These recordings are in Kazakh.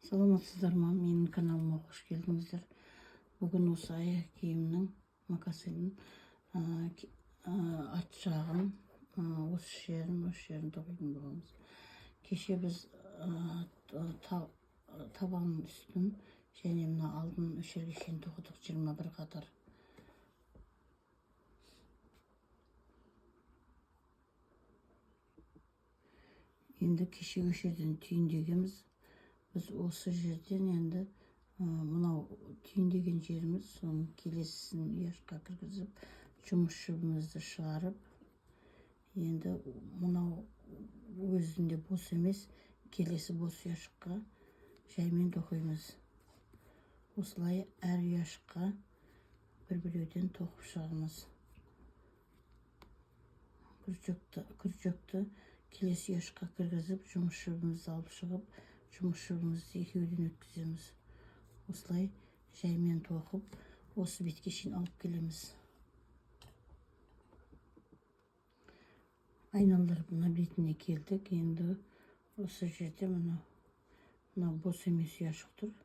Саламатсыздар ма? Менің каналыма қош келдіңіздер. Бүгін осы аяқ киімнің макасинін ат жағын, осы жерін тоқитын боламыз. Кеше біз табанның үстін және мына алдын үш жерге шейін тоқыдық, 21 қатар. Енді кеше осы жерден түйіндегенбіз. Біз осы жерден енді мынау түйіндеген жеріміз, соның келесісін ұяшқа кіргізіп, жұмыс жұбымызды шығарып, енді мынау өзінде бос емес, келесі бос ұяшыққа жаймен тоқимыз. Осылай әр ұяшыққа бір-біреуден тоқып шығамыз. Күржекті келесі ұяшыққа кіргізіп, жұмыс жұбымызды алып шығып, жұмыс жұбымызды екеуден өткіземіз. Осылай жаймен тоқып, осы бетке шейін алып келеміз. Айналдырып мына бетіне келдік. Енді осы жерде мына бос емес ұяшық тұр.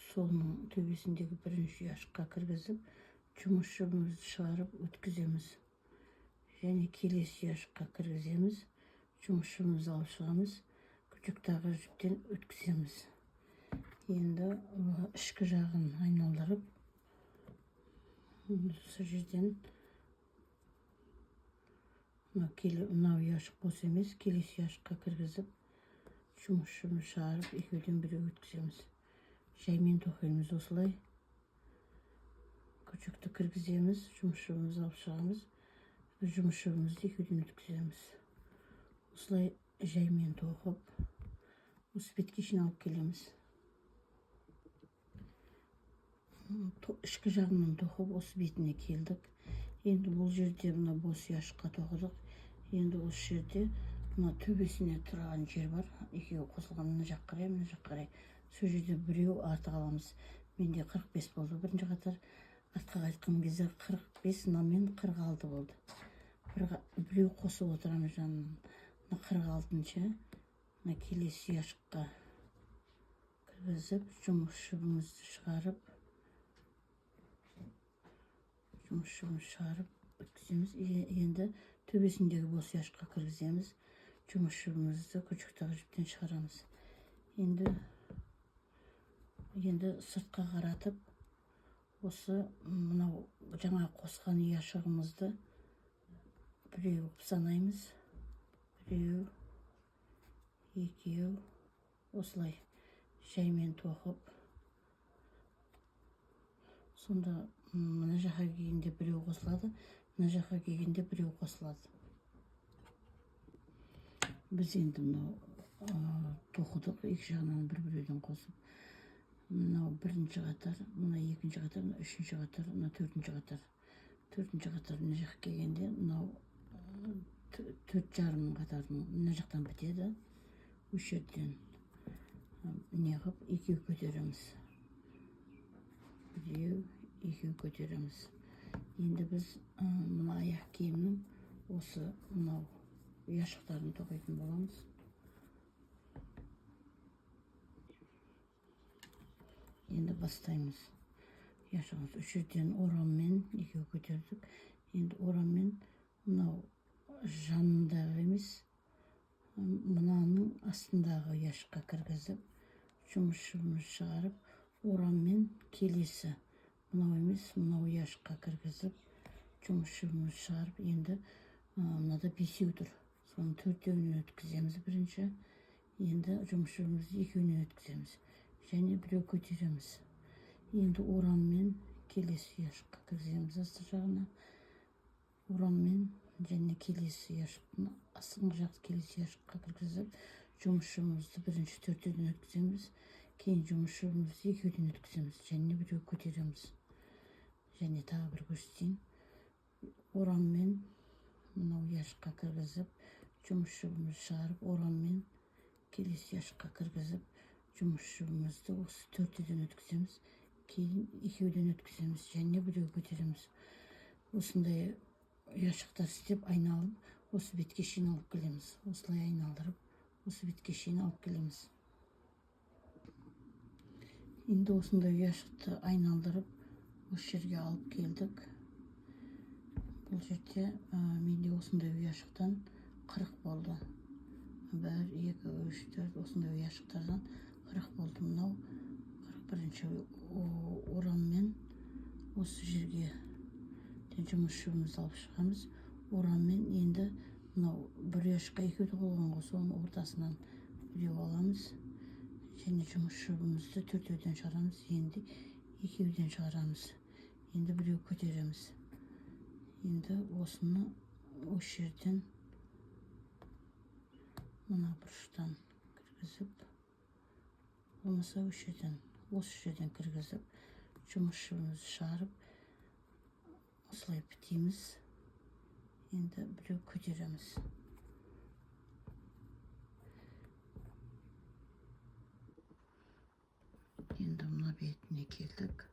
Соның төбесіндегі бірінші ұяшыққа кіргізіп, жұмыс жұбымызды шығарып өткіземіз. Және келесі ұяшыққа кіргіземіз, жұмыс жұбымызды алып шығамыз, күржектағы жіптен өткіземіз. Енді ішкі жағын айналдырып, осы жерден мынау ұяшық бос емес, келесі ұяшыққа кіргізіп, жұмыс жұбын шығарып, екеуден біреу өткіземіз. Жаймен тоқимыз. Осылай күржекті кіргіземіз, жұмыс жұбымызды алып шығамыз, жұмыс жұбымызды екеуден өткіземіз. Осылай жаймен тоқып, осы бетке шейін алып келеміз. Ішкі жағынан тоқып, осы бетіне келдік. Енді бұл жерде мына бос ұяшыққа тоқыдық. Енді осы жерде мына төбесіне тұрған жер бар. Екеуі қосылған, мына жақ қарай, мына жақ қарай. Сол жерде біреу артық аламыз. Менде 45 болды. Бірінші қатар артқа қайтқан кезде 45, мынамен 46 болды. Біреу қосып отырамыз жанынан. 46-шы келесі ұяшыққа кіргізіп, жұмыс жұбымызды шығарып, өткіземіз. Енді төбесіндегі бос ұяшыққа кіргіземіз, жұмыс жұбымызды күржектағы жіптен шығарамыз. Енді сыртқа қаратып, осы мынау жаңа қосқан ұяшығымызды біреу санаймыз. Біреу, екеу, осылай жаймен тоқып, сонда мына жаққа келгенде біреу қосылады, мына жаққа келгенде біреу қосылады. Біз енді мынау тоқыдық, екі жағынан бір-біреуден қосып. Мынау бірінші қатар, мына екінші қатар, мына үшінші қатар, мына төртінші қатар. Төртінші қатар мына жаққа келгенде, мынау 4,5 қатардың мына жақтан бітеді. Осы жерден неғып екеу көтереміз. Біреу, екеу көтереміз. Енді біз мына аяқ киімнің осы мынау ұяшықтарын тоқитын боламыз. Енді бастаймыз. Ұяшығымыз үш жерден ораммен екеу көтердік. Енді ораммен мынау жанындағы емес, мынаның астындағы ұяшыққа кіргізіп, жұмыс жұбымызды шығарып, ораммен келесі мынау емес, мынау ұяшыққа кіргізіп, жұмыс жұбымызды шығарып, енді мынада 5 тұр. Соның 4-еуінен өткіземіз бірінші. Енді жұмыс жұбымызды екеуінен өткіземіз. Және біреу көтереміз. Енді ораммен келесі ұяшыққа кіргіземіз асты жағына. Ораммен және келесі ұяшықтың астыңғы жақты келесі ұяшыққа кіргізіп, жұмыс жұбымызды бірінші 4-еден өткіземіз. Кейін жұмыс жұбымызды екеуден өткіземіз. Және біреу көтереміз. Және тағы бір көрсетейін. Ораммен мынау ұяшыққа кіргізіп, жұмыс жұбымызды шығарып, ораммен келесі ұяшыққа кіргізіп, жұмыс жұбымызды осы 4-еден өткіземіз. Кейін екеуден өткіземіз. Және біреу көтереміз. Осындай ұяшықтар істеп айналып, осы бетке шейін алып келеміз. Осылай айналдырып, осы бетке шейін алып келеміз. Енді осындай ұяшықты айналдырып осы жерге алып келдік. Бұл жерде менде осындай ұяшықтан 40 болды. 1, 2, 3, 4 осындай ұяшықтардан 40 болды. Мынау 41-ші ораммен осы жерге жұмыс шөбімізді алып шығамыз. Ораммен енді мынау бір ұяшыққа екеуді қойған ғой, соның ортасынан біреу аламыз. Және жұмыс шөбімізді төртеуден шығарамыз. Енді екеуден шығарамыз. Енді біреу көтереміз. Енді осыны осы жерден мына бұрыштан кіргізіп, болмаса осы жерден кіргізіп, жұмыс шөбімізді шығарып, осылай бітейміз. Енді біреу көтереміз. Енді мына бетіне келдік.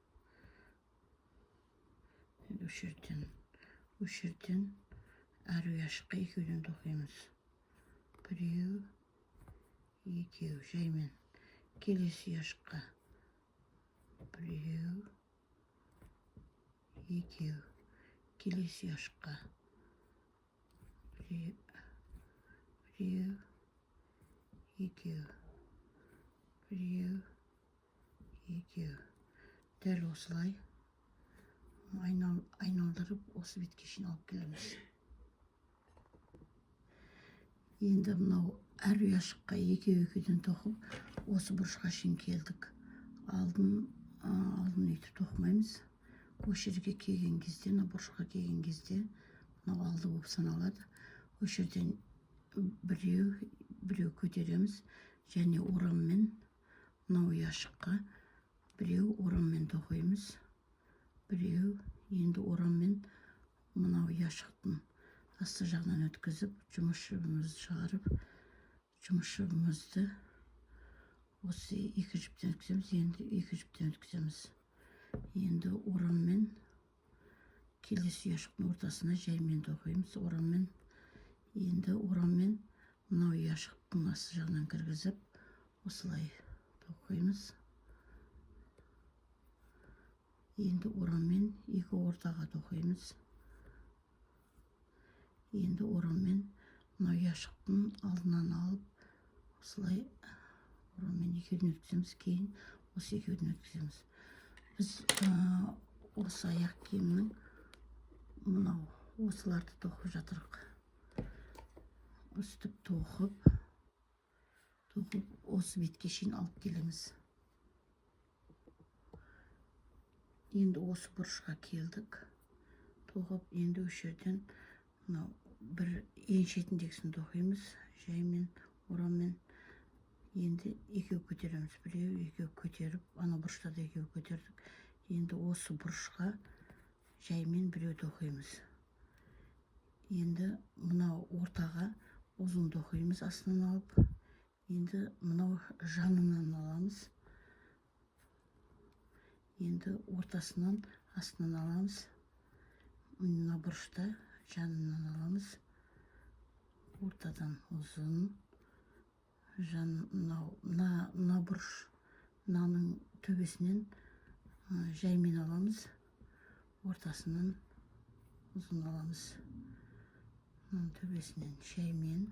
Осы жерден әр ұяшыққа екеуден тоқимыз. Біреу, екеу, жаймен. Келесі ұяшыққа біреу, екеу. Келесі ұяшыққа біреу, екеу. Біреу, екеу. Дәл осылай айналдырып осы бетке шейін алып келеміз. Енді мынау әр ұяшыққа екеуден тоқып, осы бұрышқа шейін келдік. Алдын өйтіп тоқымаймыз. Осы жерге келген кезде, мына бұрышқа келген кезде, мынау алды болып саналады. Осы жерден біреу көтереміз, және ораммен мынау ұяшыққа біреу ораммен тоқимыз. Біреу, енді ораммен мынау ұяшықтың асты жағынан өткізіп, жұмыс шөбімізді шығарып, жұмыс шөбімізді осы екі жіптен өткіземіз. Енді екі жіптен өткіземіз. Енді ораммен келесі ұяшықтың ортасына жаймен тоқимыз. Енді ораммен мынау ұяшықтың асты жағынан кіргізіп, осылай тоқимыз. Енді ораммен екі ортаға тоқимыз. Енді ораммен мына ұяшықтың алдынан алып, осылай ораммен екеуден өткіземіз. Кейін осы екеуден өткіземіз. Біз осы аяқ киімнің мынау осыларды тоқып жатырық. Үстіп тоқып, осы бетке шейін алып келеміз. Енді осы бұрышқа келдік. Тоқып, енді осы жерден мынау бір ең шетіндегісін тоқимыз. Жаймен, ораммен. Енді екеу көтереміз. Біреу, екеу көтеріп, ана бұрышта да екеу көтердік. Енді осы бұрышқа жаймен біреу тоқимыз. Енді мынау ортаға ұзын тоқимыз астынан алып. Енді мынау жанынан аламыз. Енді ортасынан астынан аламыз. Мына бұрышта жанынан аламыз. Ортадан ұзын. Мына бұрыш, мынаның төбесінен жаймен аламыз. Ортасынан ұзын аламыз. Мынаның төбесінен жаймен,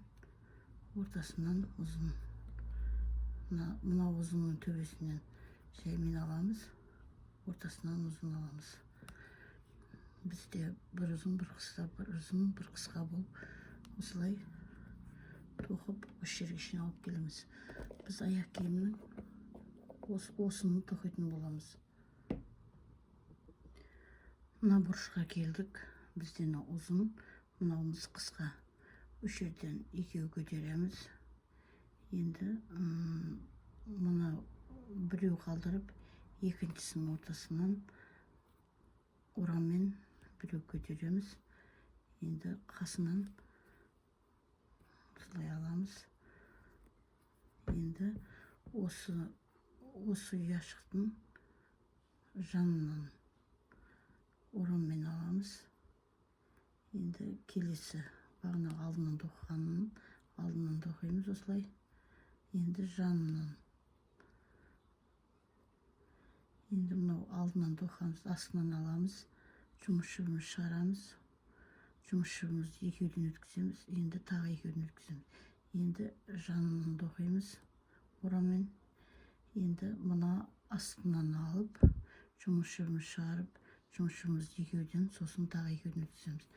ортасынан ұзын. Мына ұзынның төбесінен жаймен аламыз. Ортасынан ұзын аламыз. Бізде бір ұзын, бір қысқа болып, осылай тоқып, осы жерге шейін алып келеміз. Біз аяқ киімнің осыны тоқитын боламыз. Мына бұрышқа келдік. Бізден ұзын, мынауымыз қысқа. Осы жерден екеу көтереміз. Енді мына біреу қалдырып, екіншісінің ортасынан ораммен біреу көтереміз. Енді қасынан осылай аламыз. Енді осы ұяшықтың жанынан ораммен аламыз. Енді келесі бағанағы алдынан тоқығанның алдынан тоқимыз осылай. Енді жанынан Енді мынау алдынан тоқамыз, астынан аламыз, жұмыс шыбымызды шығарамыз. Жұмыс шыбымызды екеуден өткіземіз, енді тағы екеуден өткіземіз. Енді жанынан тоқимыз ораммен. Енді мына астынан алып, жұмыс шыбымызды шығарып, жұмыс шыбымызды екеуден, сосын тағы екеуден өткіземіз.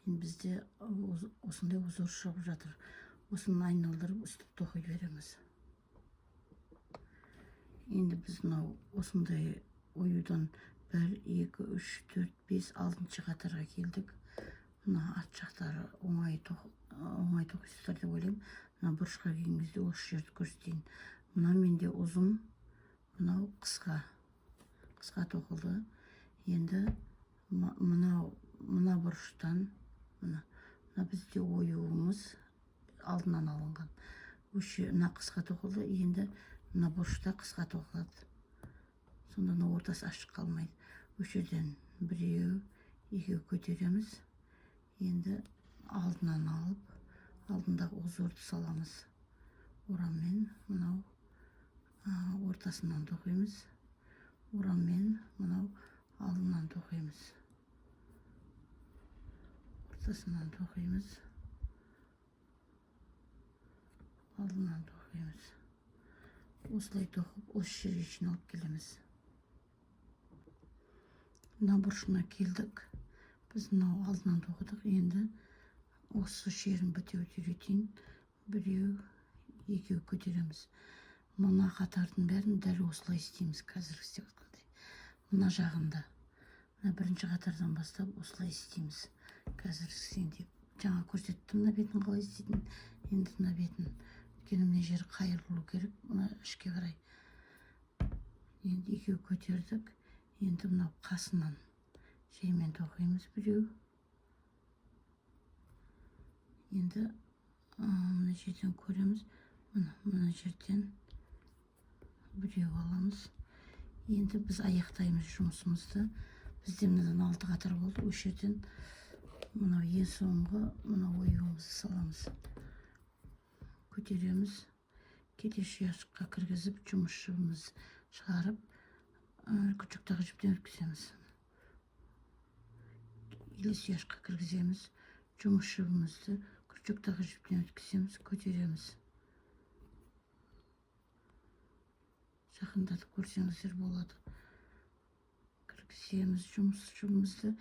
Енді бізде осындай узор шығып жатыр. Осыны айналдырып, үстіп тоқи береміз. Енді біз мынау осындай оюдан 1, 2, 3, 4, 5, 6-шы қатарға келдік. Мына арт жақтары оңай тоқисыздар деп ойлаймын. Мына бұрышқа келген кезде осы жерді көрсетейін. Мына менде ұзын, мынау қысқа тоқылды. Енді мына бұрыштан, мына бізде оюымыз алдынан алынған. Мына қысқа тоқылды, енді мына бұрышта қысқа тоқылады. Сонда мына ортасы ашық қалмайды. Осы жерден 1, 2 көтереміз. Енді алдынан алып, алдындағы узорды саламыз. Ораммен мынау ортасынан тоқимыз. Ораммен мынау алдынан тоқимыз. Ортасынан тоқимыз. Алдынан тоқимыз. Осылай тоқып, осы жерге жиналып келеміз. Мына бұрышына келдік. Біз мынау алдынан тоқыдық. Енді осы жерін бітеу-түйретейін. 1, 2 көтереміз. Мына қатардың бәрін дәл осылай істейміз, қазір істеп жатқандай. Мына жағында. Мына бірінші қатардан бастап осылай істейміз. Қазір істейін. Жаңа көрсеттім мына бетін қалай істейтін. Енді мына бетін. Өйткені мына жері қайырылу керек, мына ішке қарай. Енді 2 көтердік. Енді мынау қасынан жаймен тоқимыз 1. Енді мына жерден көреміз. Мына жерден 1 аламыз. Енді біз аяқтаймыз жұмысымызды. Бізде мынадан 6 қатар болды. Осы жерден мынау ең соңғы мынау оюымызды саламыз. Көтереміз. Келесі ұяшыққа кіргізіп, жұмыс шыбымызды шығарып, күршіктағы жіптен өткіземіз. Келесі ұяшыққа кіргіземіз. Жұмыс шыбымызды күршіктағы жіптен өткіземіз, көтереміз. Жақындатып көрсеңіздер болады. Кіргіземіз, жұмыс шыбымызды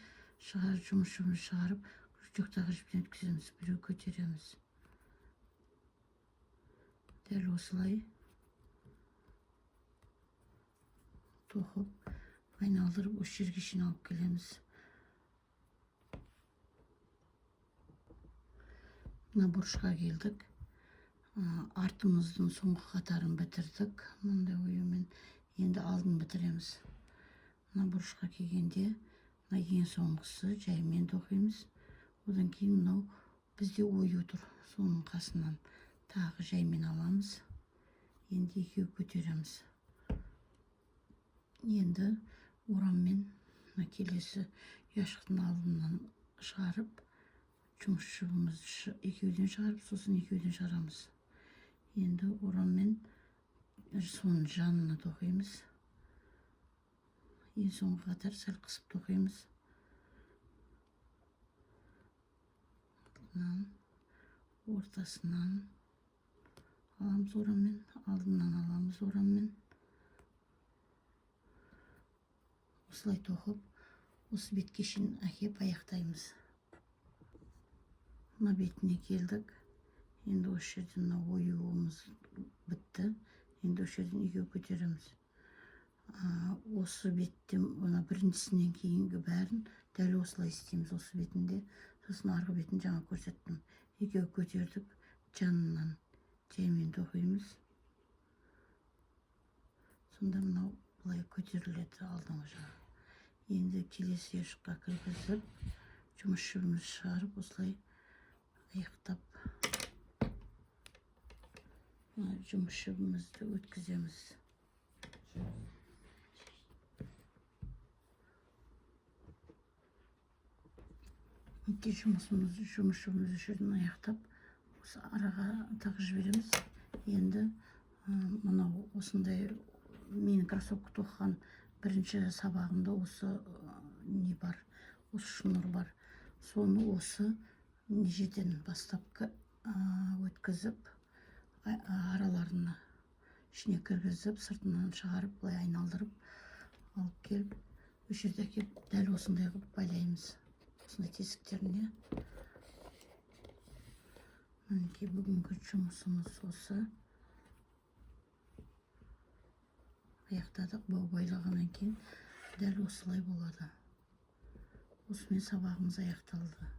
шығарып, күршіктағы жіптен өткіземіз, 1 көтереміз. Дәл осылай тоқып, айналдырып, осы жерге жиналып келеміз. Мына бұрышқа келдік. Артымыздың соңғы қатарын бітірдік. Мындай оюмен. Енді алдын бітіреміз. Мына бұрышқа келгенде, мына ең соңғысы жаймен тоқимыз. Одан кейін мынау бізде ою тұр. Соның қасынан тағы жаймен аламыз. Енді 2 көтереміз. Енді ораммен келесі ұяшықтың алдынан шығарып, жұмыс шыбымызды 2-ден шығарып, сосын 2-ден шығарамыз. Енді ораммен соның жанына тоқимыз. Ең соңғы қатар сәл қысып тоқимыз. Ортасынан аламыз ораммен, алдынан аламыз ораммен. Осылай тоқып, осы бетке шейін әкеп аяқтаймыз. Мына бетіне келдік. Енді осы жерден оюымыз бітті. Енді осы жерден 2 көтереміз. Осы беттен біріншісінен кейінгі бәрін дәл осылай істейміз. Осы бетінде, сосын арғы бетін жаңа көрсеттім. 2 көтердік, жанынан жаймен тоқимыз. Сонда мынау бұлай көтеріледі алдыңғы жағы. Енді келесі ұяшыққа кіргізіп, жұмыс шыбымызды шығарып, осылай аяқтап, жұмыс шыбымызды өткіземіз. Жұмыс шыбымызды жерден аяқтап, осы араға тағы жібереміз. Енді мынау осындай мен кроссовка тоқыған бірінші сабағымда осы не бар, осы шнур бар. Соны осы нежеден бастап өткізіп, араларына ішіне кіргізіп, сыртынан шығарып, былай айналдырып, алып келіп, осы жерде келіп, дәл осындай қылып байлаймыз. Осындай тесіктеріне. Мінекей бүгінгі жұмысымыз осы. Аяқтадық. Бау байлағаннан кейін дәл осылай болады. Осымен сабағымыз аяқталды.